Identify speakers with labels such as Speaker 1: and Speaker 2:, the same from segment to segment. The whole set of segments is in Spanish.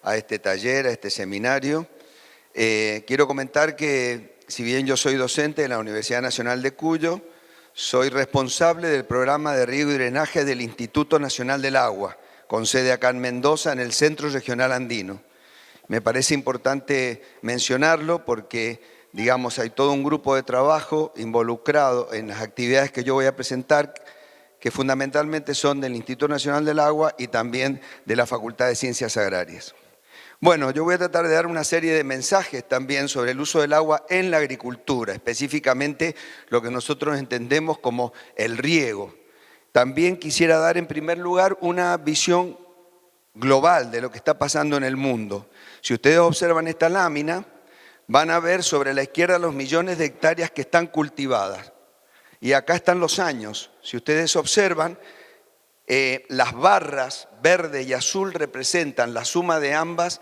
Speaker 1: a este taller, a este seminario. Quiero comentar que, si bien yo soy docente en la Universidad Nacional de Cuyo, soy responsable del programa de riego y drenaje del Instituto Nacional del Agua, con sede acá en Mendoza, en el Centro Regional Andino. Me parece importante mencionarlo porque, digamos, hay todo un grupo de trabajo involucrado en las actividades que yo voy a presentar, que fundamentalmente son del Instituto Nacional del Agua y también de la Facultad de Ciencias Agrarias. Bueno, yo voy a tratar de dar una serie de mensajes también sobre el uso del agua en la agricultura, específicamente lo que nosotros entendemos como el riego. También quisiera dar en primer lugar una visión global de lo que está pasando en el mundo. Si ustedes observan esta lámina, van a ver sobre la izquierda los millones de hectáreas que están cultivadas. Y acá están los años. Si ustedes observan, las barras verde y azul representan la suma de ambas,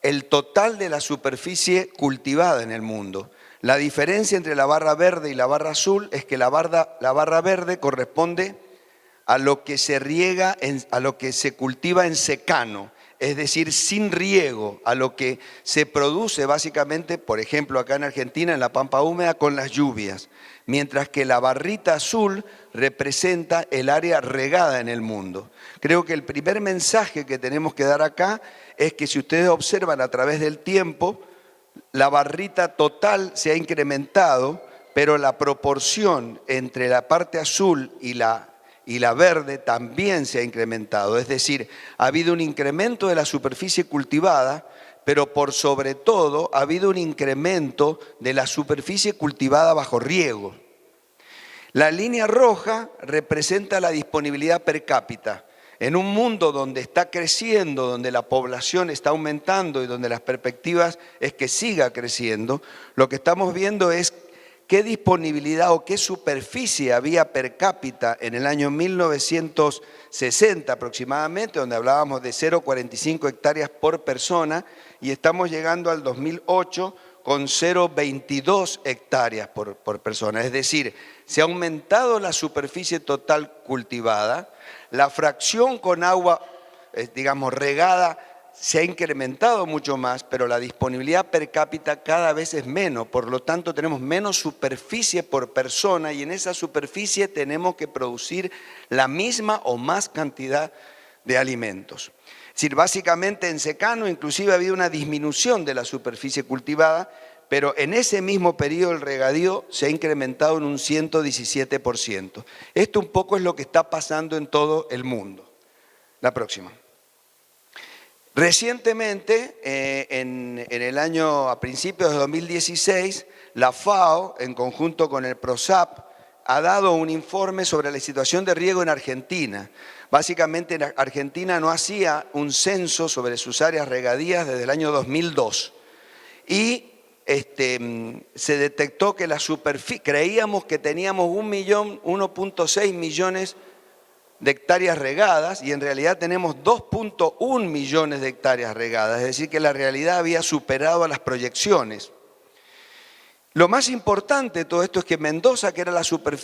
Speaker 1: el total de la superficie cultivada en el mundo. La diferencia entre la barra verde y la barra azul es que la barra verde corresponde a lo que se riega, a lo que se cultiva en secano, es decir, sin riego, a lo que se produce básicamente, por ejemplo, acá en Argentina, en la pampa húmeda, con las lluvias, mientras que la barrita azul representa el área regada en el mundo. Creo que el primer mensaje que tenemos que dar acá es que si ustedes observan a través del tiempo, la barrita total se ha incrementado, pero la proporción entre la parte azul y la verde también se ha incrementado. Es decir, ha habido un incremento de la superficie cultivada, pero por sobre todo ha habido un incremento de la superficie cultivada bajo riego. La línea roja representa la disponibilidad per cápita. En un mundo donde está creciendo, donde la población está aumentando y donde las perspectivas es que siga creciendo, lo que estamos viendo es qué disponibilidad o qué superficie había per cápita en el año 1960 aproximadamente, donde hablábamos de 0,45 hectáreas por persona, y estamos llegando al 2008 con 0,22 hectáreas por persona. Es decir, se ha aumentado la superficie total cultivada, la fracción con agua, digamos, regada, se ha incrementado mucho más, pero la disponibilidad per cápita cada vez es menos. Por lo tanto, tenemos menos superficie por persona y en esa superficie tenemos que producir la misma o más cantidad de alimentos. Es decir, básicamente en secano inclusive ha habido una disminución de la superficie cultivada, pero en ese mismo periodo el regadío se ha incrementado en un 117%. Esto un poco es lo que está pasando en todo el mundo. La próxima. Recientemente, en el año a principios de 2016, la FAO, en conjunto con el PROSAP, ha dado un informe sobre la situación de riego en Argentina. Básicamente, Argentina no hacía un censo sobre sus áreas regadías desde el año 2002. Y se detectó que la superficie, creíamos que teníamos 1.6 millones de hectáreas regadas y en realidad tenemos 2.1 millones de hectáreas regadas, es decir, que la realidad había superado a las proyecciones. Lo más importante de todo esto es que Mendoza, que era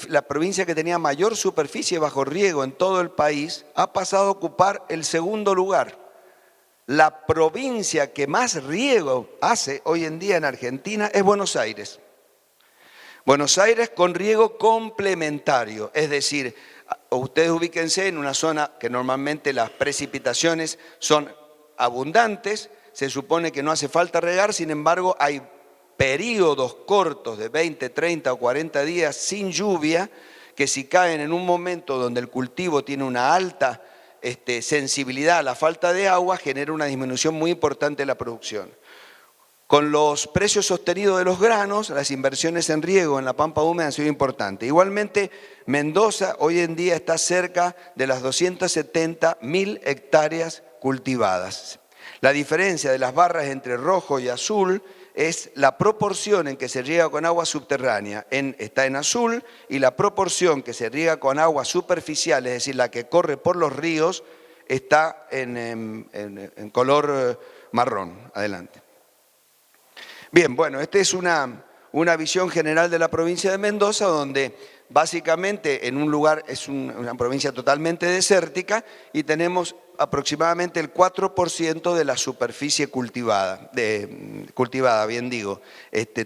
Speaker 1: la provincia que tenía mayor superficie bajo riego en todo el país, ha pasado a ocupar el segundo lugar. La provincia que más riego hace hoy en día en Argentina es Buenos Aires. Buenos Aires con riego complementario, es decir, ustedes ubíquense en una zona que normalmente las precipitaciones son abundantes, se supone que no hace falta regar, sin embargo hay periodos cortos de 20, 30 o 40 días sin lluvia que si caen en un momento donde el cultivo tiene una alta sensibilidad a la falta de agua, genera una disminución muy importante de la producción. Con los precios sostenidos de los granos, las inversiones en riego en la pampa húmeda han sido importantes. Igualmente, Mendoza hoy en día está cerca de las 270.000 hectáreas cultivadas. La diferencia de las barras entre rojo y azul es la proporción en que se riega con agua subterránea, está en azul, y la proporción que se riega con agua superficial, es decir, la que corre por los ríos, está en color marrón. Adelante. Bien, bueno, esta es una visión general de la provincia de Mendoza, donde básicamente en un lugar es una provincia totalmente desértica y tenemos aproximadamente el 4% de la superficie cultivada, bien digo,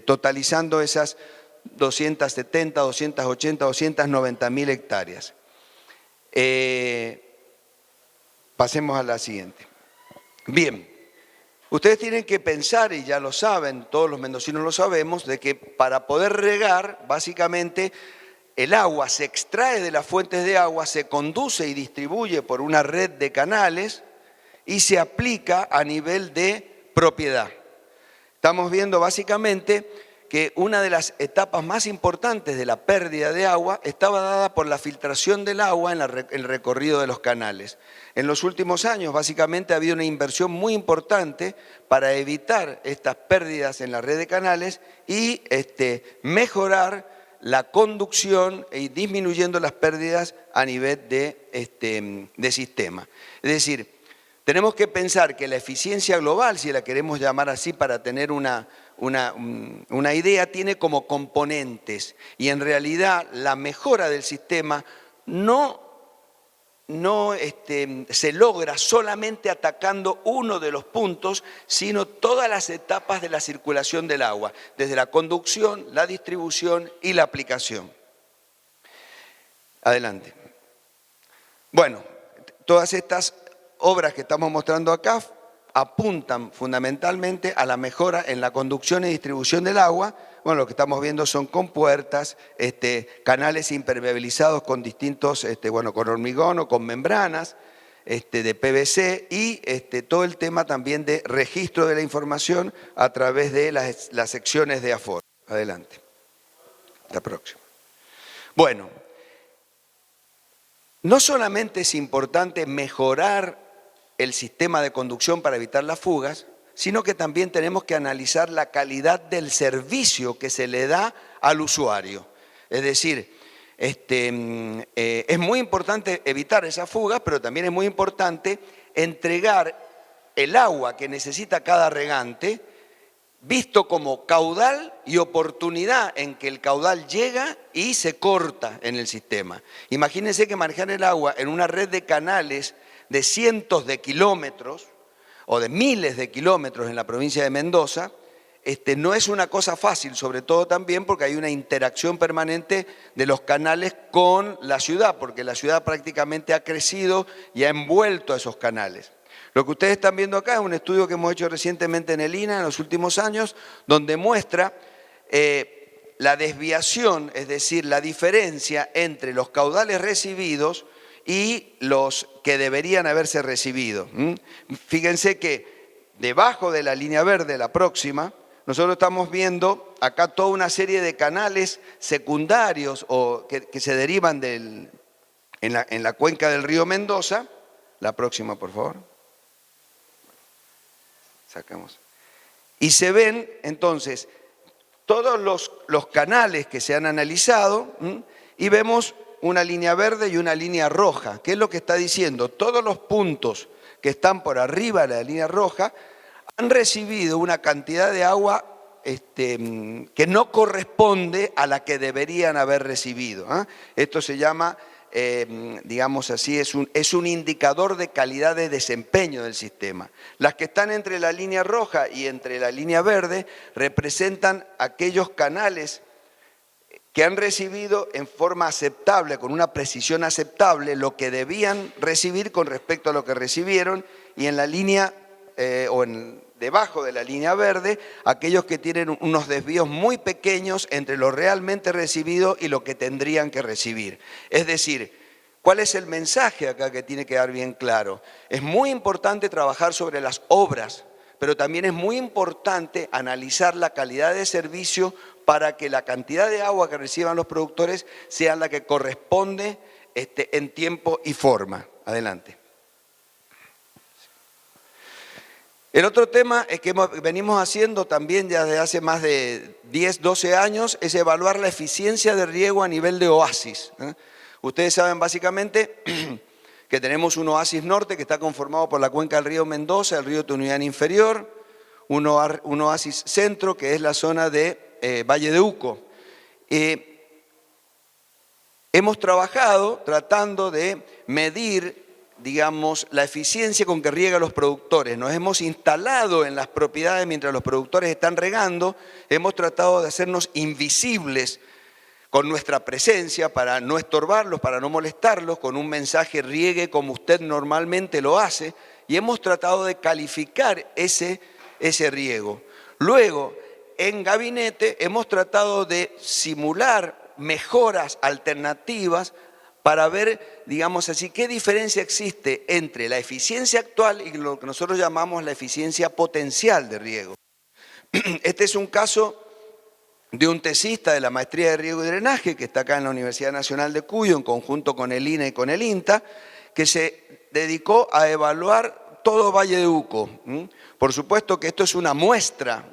Speaker 1: totalizando esas 270, 280, 290.000 hectáreas. Pasemos a la siguiente. Bien, ustedes tienen que pensar, y ya lo saben, todos los mendocinos lo sabemos, de que para poder regar, básicamente, el agua se extrae de las fuentes de agua, se conduce y distribuye por una red de canales y se aplica a nivel de propiedad. Estamos viendo básicamente que una de las etapas más importantes de la pérdida de agua estaba dada por la filtración del agua en el recorrido de los canales. En los últimos años, básicamente, ha habido una inversión muy importante para evitar estas pérdidas en la red de canales y mejorar la conducción y disminuyendo las pérdidas a nivel de sistema. Es decir, tenemos que pensar que la eficiencia global, si la queremos llamar así para tener una idea, tiene como componentes, y en realidad la mejora del sistema no se logra solamente atacando uno de los puntos, sino todas las etapas de la circulación del agua, desde la conducción, la distribución y la aplicación. Adelante. Bueno, todas estas obras que estamos mostrando acá apuntan fundamentalmente a la mejora en la conducción y distribución del agua. Bueno, lo que estamos viendo son compuertas, canales impermeabilizados con distintos, con hormigón o con membranas de PVC y todo el tema también de registro de la información a través de las secciones de AFOR. Adelante. La próxima. Bueno, no solamente es importante mejorar el sistema de conducción para evitar las fugas, sino que también tenemos que analizar la calidad del servicio que se le da al usuario. Es decir, es muy importante evitar esas fugas, pero también es muy importante entregar el agua que necesita cada regante, visto como caudal y oportunidad en que el caudal llega y se corta en el sistema. Imagínense que manejar el agua en una red de canales de cientos de kilómetros o de miles de kilómetros en la provincia de Mendoza, no es una cosa fácil, sobre todo también porque hay una interacción permanente de los canales con la ciudad, porque la ciudad prácticamente ha crecido y ha envuelto a esos canales. Lo que ustedes están viendo acá es un estudio que hemos hecho recientemente en el INAH en los últimos años, donde muestra la desviación, es decir, la diferencia entre los caudales recibidos y los que deberían haberse recibido. Fíjense que debajo de la línea verde, la próxima, nosotros estamos viendo acá toda una serie de canales secundarios o que se derivan en la cuenca del río Mendoza. La próxima, por favor. Sacamos. Y se ven, entonces, todos los canales que se han analizado y vemos una línea verde y una línea roja. ¿Qué es lo que está diciendo? Todos los puntos que están por arriba de la línea roja han recibido una cantidad de agua que no corresponde a la que deberían haber recibido. Esto se llama, digamos así, es un indicador de calidad de desempeño del sistema. Las que están entre la línea roja y entre la línea verde representan aquellos canales que han recibido en forma aceptable, con una precisión aceptable, lo que debían recibir con respecto a lo que recibieron, y en la línea, debajo de la línea verde, aquellos que tienen unos desvíos muy pequeños entre lo realmente recibido y lo que tendrían que recibir. Es decir, ¿cuál es el mensaje acá que tiene que quedar bien claro? Es muy importante trabajar sobre las obras, pero también es muy importante analizar la calidad de servicio para que la cantidad de agua que reciban los productores sea la que corresponde en tiempo y forma. Adelante. El otro tema es que venimos haciendo también ya desde hace más de 10, 12 años, es evaluar la eficiencia de riego a nivel de oasis. Ustedes saben básicamente que tenemos un oasis norte que está conformado por la cuenca del río Mendoza, el río Tunuyán Inferior, un oasis centro que es la zona de Valle de Uco. Hemos trabajado tratando de medir digamos, la eficiencia con que riegan los productores. Nos hemos instalado en las propiedades mientras los productores están regando, hemos tratado de hacernos invisibles con nuestra presencia para no estorbarlos, para no molestarlos, con un mensaje riegue como usted normalmente lo hace, y hemos tratado de calificar ese riego. Luego, en gabinete hemos tratado de simular mejoras alternativas para ver, digamos así, qué diferencia existe entre la eficiencia actual y lo que nosotros llamamos la eficiencia potencial de riego. Este es un caso de un tesista de la Maestría de Riego y Drenaje, que está acá en la Universidad Nacional de Cuyo, en conjunto con el INA y con el INTA, que se dedicó a evaluar todo Valle de Uco. Por supuesto que esto es una muestra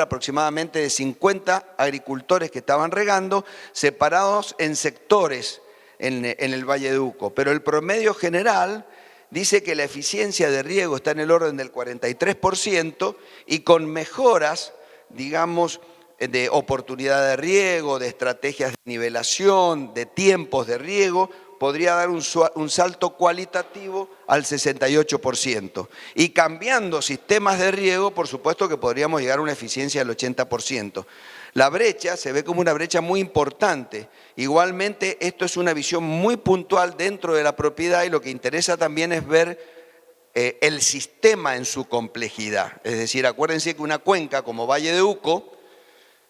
Speaker 1: aproximadamente de 50 agricultores que estaban regando, separados en sectores en el Valle de Uco. Pero el promedio general dice que la eficiencia de riego está en el orden del 43% y con mejoras, digamos, de oportunidad de riego, de estrategias de nivelación, de tiempos de riego, podría dar un salto cualitativo al 68%. Y cambiando sistemas de riego, por supuesto que podríamos llegar a una eficiencia del 80%. La brecha se ve como una brecha muy importante. Igualmente, esto es una visión muy puntual dentro de la propiedad y lo que interesa también es ver el sistema en su complejidad. Es decir, acuérdense que una cuenca como Valle de Uco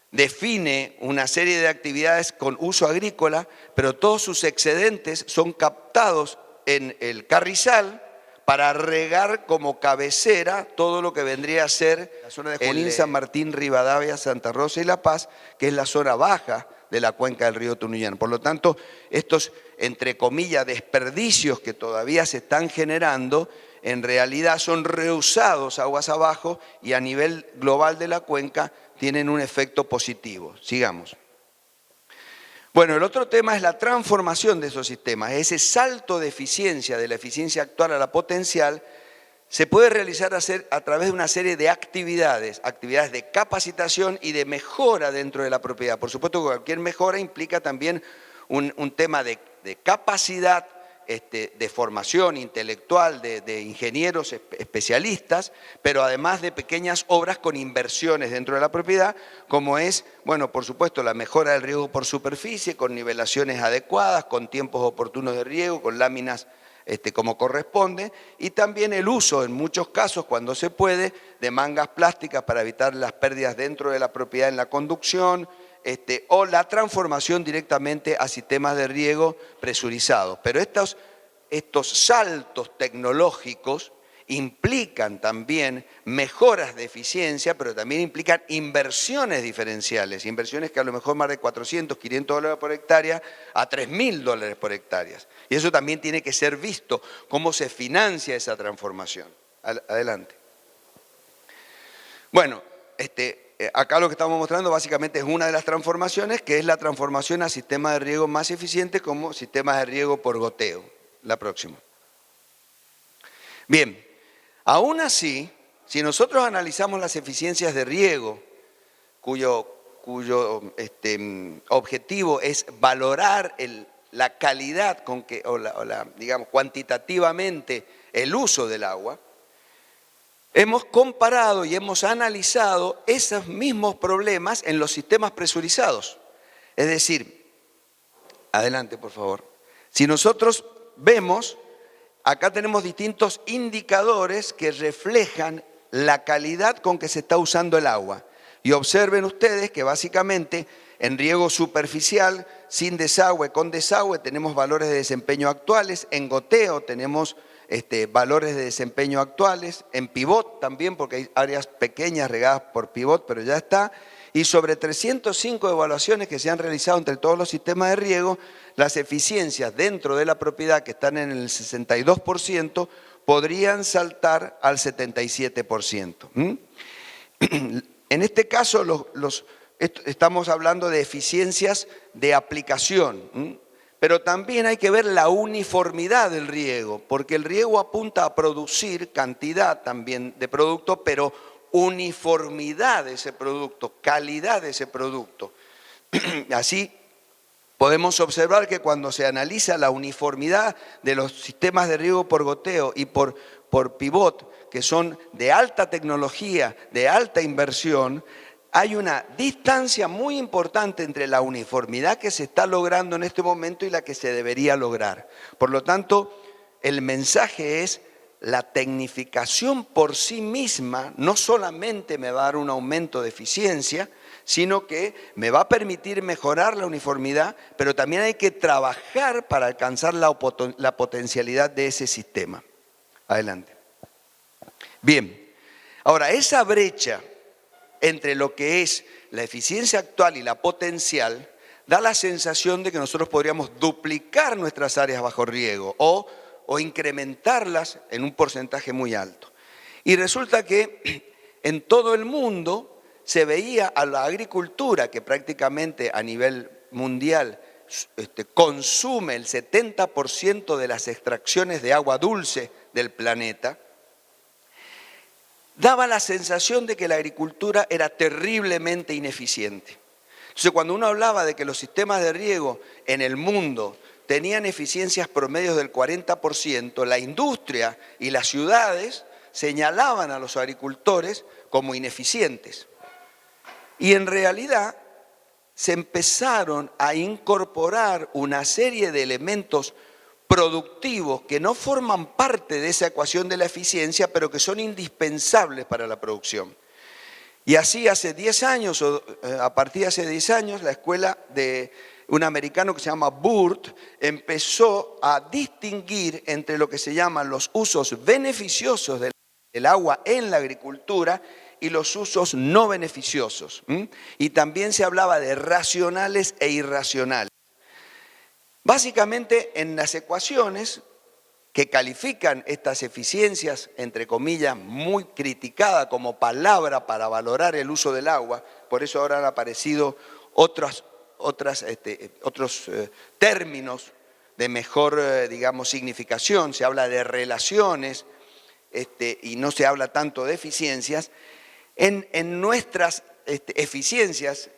Speaker 1: define una serie de actividades con uso agrícola, pero todos sus excedentes son captados en el carrizal para regar como cabecera todo lo que vendría a ser la zona de Junín, San Martín, Rivadavia, Santa Rosa y La Paz, que es la zona baja de la cuenca del río Tunuyán. Por lo tanto, estos, entre comillas, desperdicios que todavía se están generando, en realidad son reusados aguas abajo y a nivel global de la cuenca tienen un efecto positivo. Sigamos. Bueno, el otro tema es la transformación de esos sistemas. Ese salto de eficiencia, de la eficiencia actual a la potencial, se puede realizar a través de una serie de actividades de capacitación y de mejora dentro de la propiedad. Por supuesto que cualquier mejora implica también un tema de capacidad, de formación intelectual de ingenieros especialistas, pero además de pequeñas obras con inversiones dentro de la propiedad, como es, bueno, por supuesto, la mejora del riego por superficie, con nivelaciones adecuadas, con tiempos oportunos de riego, con láminas como corresponde, y también el uso, en muchos casos, cuando se puede, de mangas plásticas para evitar las pérdidas dentro de la propiedad en la conducción, o la transformación directamente a sistemas de riego presurizados. Pero estos saltos tecnológicos implican también mejoras de eficiencia, pero también implican inversiones diferenciales, inversiones que a lo mejor más de 400, 500 dólares por hectárea a 3.000 dólares por hectárea. Y eso también tiene que ser visto, cómo se financia esa transformación. Adelante. Bueno, acá lo que estamos mostrando básicamente es una de las transformaciones, que es la transformación a sistemas de riego más eficientes como sistemas de riego por goteo. La próxima. Bien, aún así, si nosotros analizamos las eficiencias de riego, cuyo objetivo es valorar la calidad con que, digamos, cuantitativamente el uso del agua, hemos comparado y hemos analizado esos mismos problemas en los sistemas presurizados. Es decir, adelante por favor. Si nosotros vemos, acá tenemos distintos indicadores que reflejan la calidad con que se está usando el agua. Y observen ustedes que básicamente en riego superficial, sin desagüe, con desagüe, tenemos valores de desempeño actuales. En goteo tenemos valores de desempeño actuales, en pivot también, porque hay áreas pequeñas regadas por pivot, pero ya está. Y sobre 305 evaluaciones que se han realizado entre todos los sistemas de riego, las eficiencias dentro de la propiedad, que están en el 62%, podrían saltar al 77%. En este caso, estamos hablando de eficiencias de aplicación, pero también hay que ver la uniformidad del riego, porque el riego apunta a producir cantidad también de producto, pero uniformidad de ese producto, calidad de ese producto. Así, podemos observar que cuando se analiza la uniformidad de los sistemas de riego por goteo y por pivot, que son de alta tecnología, de alta inversión, hay una distancia muy importante entre la uniformidad que se está logrando en este momento y la que se debería lograr. Por lo tanto, el mensaje es: la tecnificación por sí misma no solamente me va a dar un aumento de eficiencia, sino que me va a permitir mejorar la uniformidad, pero también hay que trabajar para alcanzar la potencialidad de ese sistema. Adelante. Bien, ahora esa brecha entre lo que es la eficiencia actual y la potencial da la sensación de que nosotros podríamos duplicar nuestras áreas bajo riego o incrementarlas en un porcentaje muy alto. Y resulta que en todo el mundo se veía a la agricultura, que prácticamente a nivel mundial consume el 70% de las extracciones de agua dulce del planeta, daba la sensación de que la agricultura era terriblemente ineficiente. Entonces, cuando uno hablaba de que los sistemas de riego en el mundo tenían eficiencias promedios del 40%, la industria y las ciudades señalaban a los agricultores como ineficientes. Y en realidad se empezaron a incorporar una serie de elementos productivos que no forman parte de esa ecuación de la eficiencia, pero que son indispensables para la producción. Y así hace 10 años, o a partir de hace 10 años, la escuela de un americano que se llama Burt empezó a distinguir entre lo que se llaman los usos beneficiosos del agua en la agricultura y los usos no beneficiosos. Y también se hablaba de racionales e irracionales. Básicamente, en las ecuaciones que califican estas eficiencias, entre comillas, muy criticada como palabra para valorar el uso del agua, por eso ahora han aparecido otros términos de mejor, digamos, significación. Se habla de relaciones y no se habla tanto de eficiencias. En nuestras eficiencias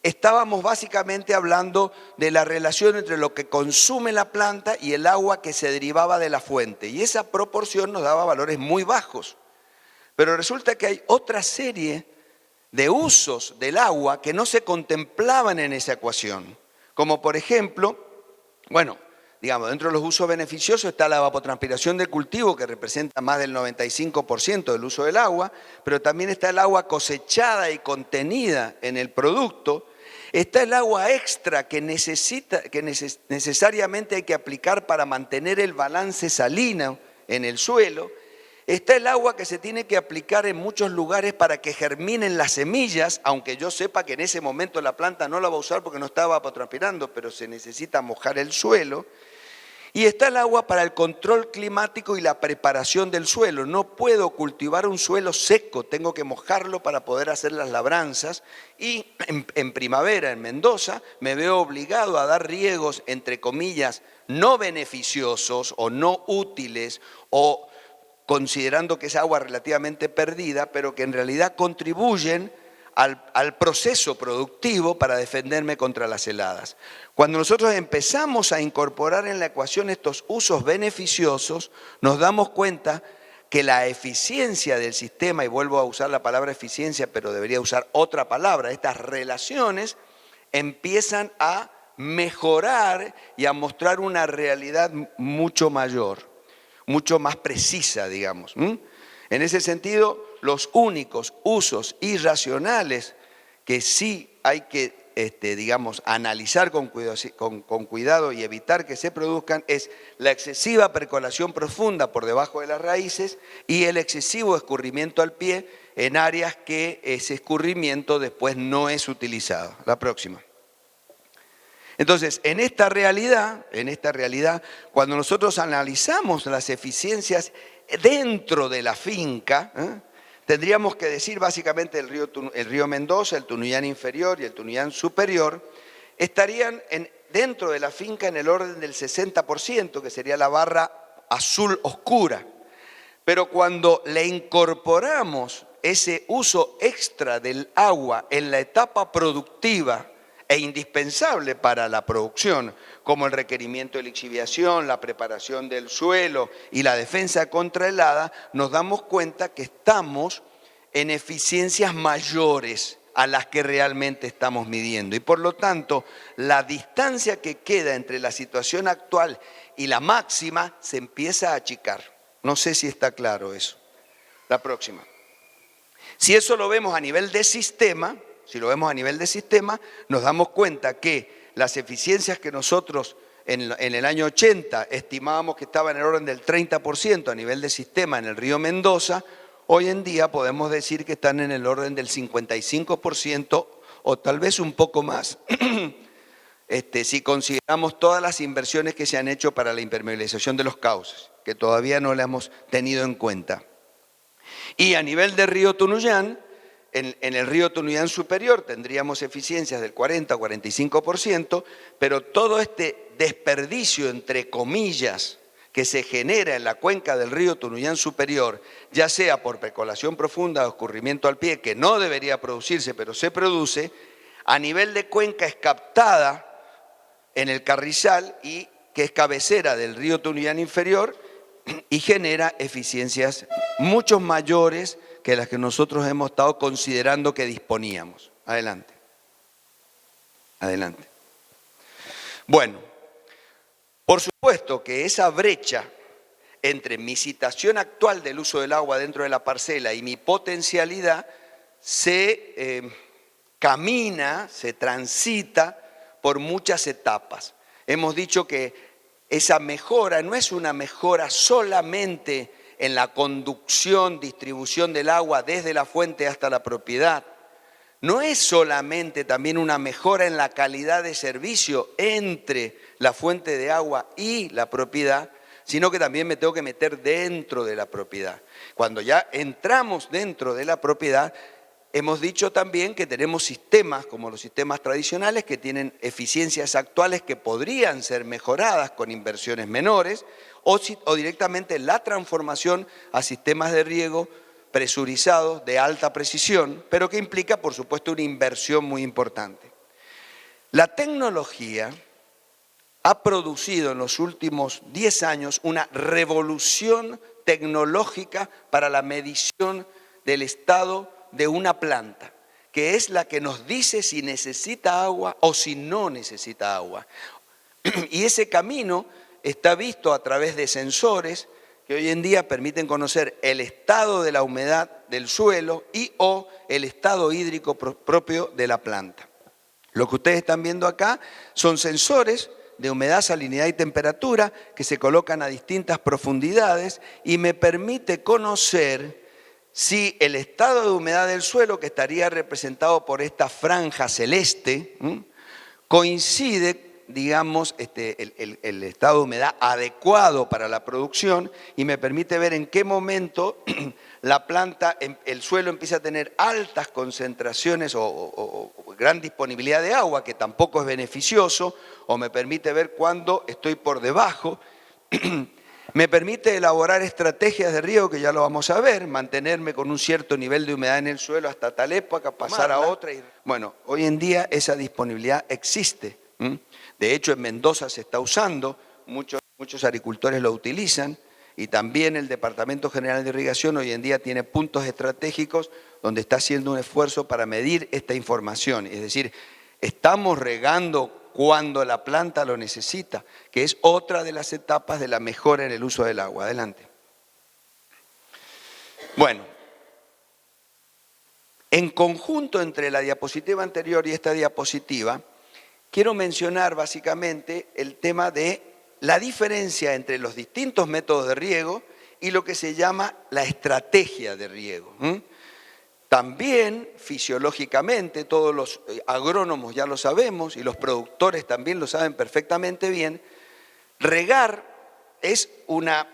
Speaker 1: estábamos básicamente hablando de la relación entre lo que consume la planta y el agua que se derivaba de la fuente. Y esa proporción nos daba valores muy bajos. Pero resulta que hay otra serie de usos del agua que no se contemplaban en esa ecuación. Como por ejemplo, bueno, digamos, dentro de los usos beneficiosos está la evapotranspiración del cultivo, que representa más del 95% del uso del agua, pero también está el agua cosechada y contenida en el producto. Está el agua extra que necesariamente hay que aplicar para mantener el balance salino en el suelo. Está el agua que se tiene que aplicar en muchos lugares para que germinen las semillas, aunque yo sepa que en ese momento la planta no la va a usar porque no está evapotranspirando, pero se necesita mojar el suelo. Y está el agua para el control climático y la preparación del suelo. No puedo cultivar un suelo seco, tengo que mojarlo para poder hacer las labranzas. Y en primavera, en Mendoza, me veo obligado a dar riegos, entre comillas, no beneficiosos o no útiles, o considerando que es agua relativamente perdida, pero que en realidad contribuyen al proceso productivo para defenderme contra las heladas. Cuando nosotros empezamos a incorporar en la ecuación estos usos beneficiosos, nos damos cuenta que la eficiencia del sistema, y vuelvo a usar la palabra eficiencia, pero debería usar otra palabra, estas relaciones empiezan a mejorar y a mostrar una realidad mucho mayor, mucho más precisa, digamos. En ese sentido, los únicos usos irracionales que sí hay que, digamos, analizar con cuidado y evitar que se produzcan es la excesiva percolación profunda por debajo de las raíces y el excesivo escurrimiento al pie en áreas que ese escurrimiento después no es utilizado. La próxima. Entonces, en esta realidad, cuando nosotros analizamos las eficiencias dentro de la finca, tendríamos que decir básicamente el río Mendoza, el Tunuyán inferior y el Tunuyán superior, estarían dentro de la finca en el orden del 60%, que sería la barra azul oscura. Pero cuando le incorporamos ese uso extra del agua en la etapa productiva, e indispensable para la producción, como el requerimiento de lixiviación, la preparación del suelo y la defensa contra helada, nos damos cuenta que estamos en eficiencias mayores a las que realmente estamos midiendo. Y por lo tanto, la distancia que queda entre la situación actual y la máxima se empieza a achicar. No sé si está claro eso. La próxima. Si eso lo vemos a nivel de sistema, nos damos cuenta que las eficiencias que nosotros en el año 80 estimábamos que estaban en el orden del 30% a nivel de sistema en el río Mendoza, hoy en día podemos decir que están en el orden del 55% o tal vez un poco más, si consideramos todas las inversiones que se han hecho para la impermeabilización de los cauces, que todavía no las hemos tenido en cuenta. Y a nivel de río Tunuyán, en el río Tunuyán superior tendríamos eficiencias del 40 o 45%, pero todo este desperdicio, entre comillas, que se genera en la cuenca del río Tunuyán superior, ya sea por percolación profunda o escurrimiento al pie, que no debería producirse, pero se produce, a nivel de cuenca es captada en el Carrizal, y que es cabecera del río Tunuyán inferior, y genera eficiencias mucho mayores que las que nosotros hemos estado considerando que disponíamos. Adelante. Adelante. Bueno, por supuesto que esa brecha entre mi situación actual del uso del agua dentro de la parcela y mi potencialidad se camina, se transita por muchas etapas. Hemos dicho que esa mejora no es una mejora solamente en la conducción, distribución del agua desde la fuente hasta la propiedad. No es solamente también una mejora en la calidad de servicio entre la fuente de agua y la propiedad, sino que también me tengo que meter dentro de la propiedad. Cuando ya entramos dentro de la propiedad, hemos dicho también que tenemos sistemas, como los sistemas tradicionales, que tienen eficiencias actuales que podrían ser mejoradas con inversiones menores, o directamente la transformación a sistemas de riego presurizados de alta precisión, pero que implica, por supuesto, una inversión muy importante. La tecnología ha producido en los últimos 10 años una revolución tecnológica para la medición del estado de una planta, que es la que nos dice si necesita agua o si no necesita agua. Y ese camino está visto a través de sensores que hoy en día permiten conocer el estado de la humedad del suelo y o el estado hídrico propio de la planta. Lo que ustedes están viendo acá son sensores de humedad, salinidad y temperatura que se colocan a distintas profundidades y me permite conocer si el estado de humedad del suelo, que estaría representado por esta franja celeste, coincide, digamos, el estado de humedad adecuado para la producción, y me permite ver en qué momento la planta, el suelo empieza a tener altas concentraciones o gran disponibilidad de agua, que tampoco es beneficioso, o me permite ver cuándo estoy por debajo. Me permite elaborar estrategias de riego, que ya lo vamos a ver, mantenerme con un cierto nivel de humedad en el suelo hasta tal época, pasar a otra. Bueno, hoy en día esa disponibilidad existe. De hecho, en Mendoza se está usando, muchos agricultores lo utilizan, y también el Departamento General de Irrigación hoy en día tiene puntos estratégicos donde está haciendo un esfuerzo para medir esta información. Es decir, estamos regando cuando la planta lo necesita, que es otra de las etapas de la mejora en el uso del agua. Adelante. Bueno, en conjunto entre la diapositiva anterior y esta diapositiva, quiero mencionar básicamente el tema de la diferencia entre los distintos métodos de riego y lo que se llama la estrategia de riego. También, fisiológicamente, todos los agrónomos ya lo sabemos y los productores también lo saben perfectamente bien, regar es una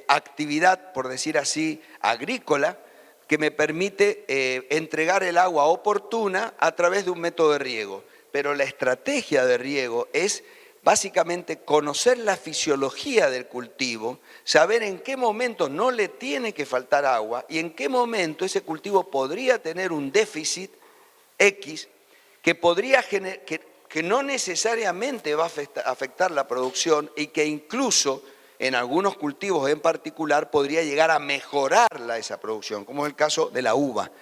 Speaker 1: actividad, por decir así, agrícola, que me permite entregar el agua oportuna a través de un método de riego. Pero la estrategia de riego es básicamente conocer la fisiología del cultivo, saber en qué momento no le tiene que faltar agua y en qué momento ese cultivo podría tener un déficit X que podría que no necesariamente va a afectar la producción y que incluso en algunos cultivos en particular podría llegar a mejorar esa producción, como es el caso de la uva.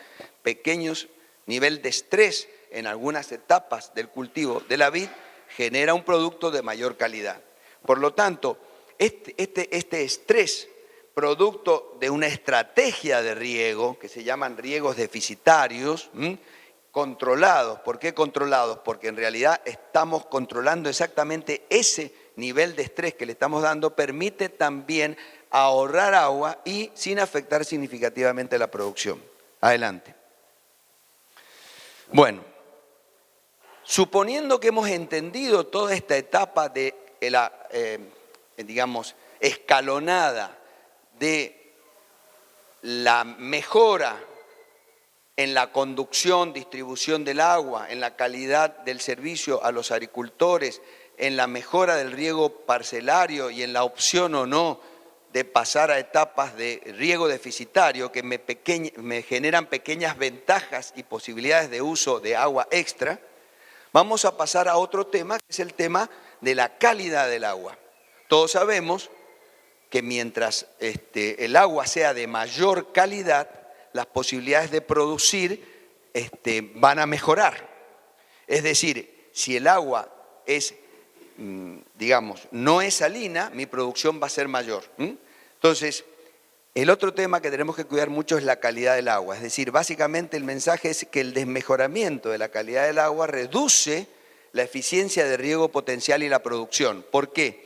Speaker 1: Pequeños nivel de estrés en algunas etapas del cultivo de la vid genera un producto de mayor calidad. Por lo tanto, este estrés, producto de una estrategia de riego, que se llaman riegos deficitarios, controlados. ¿Por qué controlados? Porque en realidad estamos controlando exactamente ese nivel de estrés que le estamos dando, permite también ahorrar agua y sin afectar significativamente la producción. Adelante. Bueno, suponiendo que hemos entendido toda esta etapa de la, digamos, escalonada de la mejora en la conducción, distribución del agua, en la calidad del servicio a los agricultores, en la mejora del riego parcelario y en la opción o no de pasar a etapas de riego deficitario que me generan pequeñas ventajas y posibilidades de uso de agua extra, vamos a pasar a otro tema, que es el tema de la calidad del agua. Todos sabemos que mientras el agua sea de mayor calidad, las posibilidades de producir van a mejorar. Es decir, si el agua es, digamos, no es salina, mi producción va a ser mayor. Entonces, el otro tema que tenemos que cuidar mucho es la calidad del agua. Es decir, básicamente el mensaje es que el desmejoramiento de la calidad del agua reduce la eficiencia de riego potencial y la producción. ¿Por qué?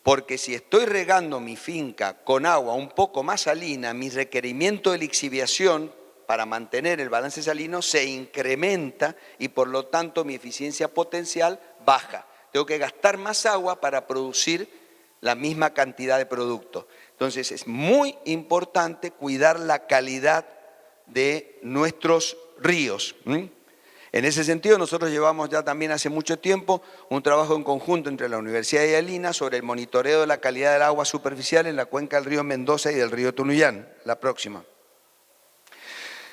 Speaker 1: Porque si estoy regando mi finca con agua un poco más salina, mi requerimiento de lixiviación para mantener el balance salino se incrementa y por lo tanto mi eficiencia potencial baja. Tengo que gastar más agua para producir la misma cantidad de producto. Entonces es muy importante cuidar la calidad de nuestros ríos. En ese sentido, nosotros llevamos ya también hace mucho tiempo un trabajo en conjunto entre la Universidad de Alina sobre el monitoreo de la calidad del agua superficial en la cuenca del río Mendoza y del río Tunuyán, la próxima.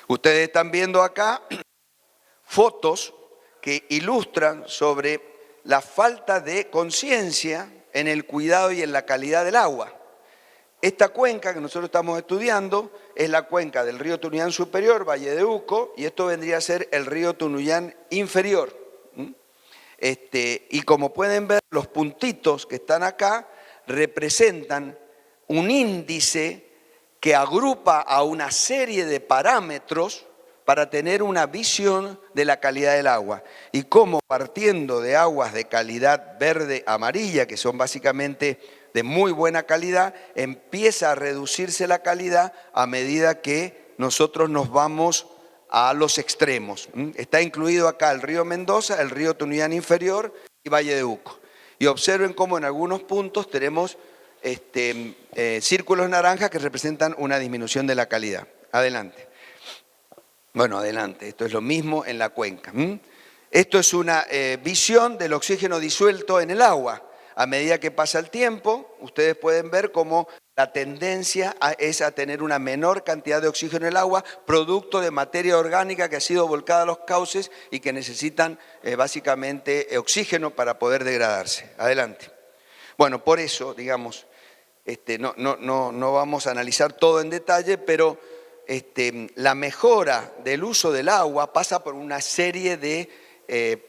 Speaker 1: Ustedes están viendo acá fotos que ilustran sobre la falta de conciencia en el cuidado y en la calidad del agua. Esta cuenca que nosotros estamos estudiando es la cuenca del río Tunuyán superior, Valle de Uco, y esto vendría a ser el río Tunuyán inferior. Y como pueden ver, los puntitos que están acá representan un índice que agrupa a una serie de parámetros para tener una visión de la calidad del agua. Y cómo partiendo de aguas de calidad verde-amarilla, que son básicamente de muy buena calidad, empieza a reducirse la calidad a medida que nosotros nos vamos a los extremos. Está incluido acá el río Mendoza, el río Tunuyán inferior y Valle de Uco. Y observen cómo en algunos puntos tenemos círculos naranjas que representan una disminución de la calidad. Adelante. Bueno, adelante. Esto es lo mismo en la cuenca. Esto es una visión del oxígeno disuelto en el agua. A medida que pasa el tiempo, ustedes pueden ver cómo la tendencia es a tener una menor cantidad de oxígeno en el agua, producto de materia orgánica que ha sido volcada a los cauces y que necesitan básicamente oxígeno para poder degradarse. Adelante. Bueno, por eso, digamos, no vamos a analizar todo en detalle, pero la mejora del uso del agua pasa por una serie de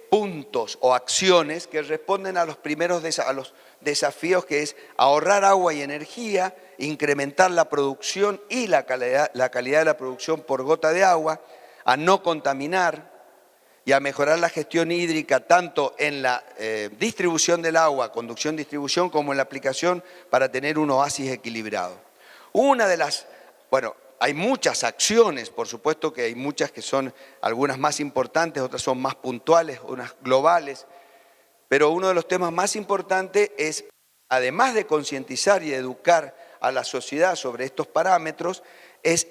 Speaker 1: puntos o acciones que responden a los primeros a los desafíos, que es ahorrar agua y energía, incrementar la producción y la calidad de la producción por gota de agua, a no contaminar y a mejorar la gestión hídrica tanto en la distribución del agua, conducción-distribución, como en la aplicación para tener un oasis equilibrado. Una de las, bueno, hay muchas acciones, por supuesto que hay muchas que son algunas más importantes, otras son más puntuales, unas globales, pero uno de los temas más importantes es, además de concientizar y educar a la sociedad sobre estos parámetros, es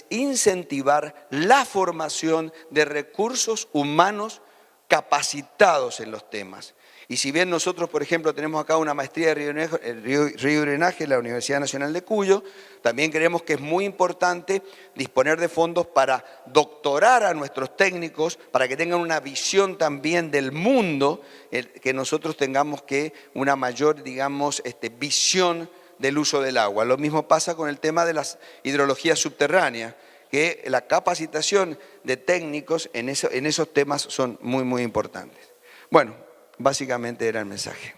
Speaker 1: incentivar la formación de recursos humanos capacitados en los temas. Y si bien nosotros, por ejemplo, tenemos acá una maestría de río y drenaje en la Universidad Nacional de Cuyo, también creemos que es muy importante disponer de fondos para doctorar a nuestros técnicos, para que tengan una visión también del mundo, que nosotros tengamos una mayor, digamos, visión del uso del agua. Lo mismo pasa con el tema de las hidrologías subterráneas, que la capacitación de técnicos en esos temas son muy, muy importantes. Bueno, básicamente era el mensaje.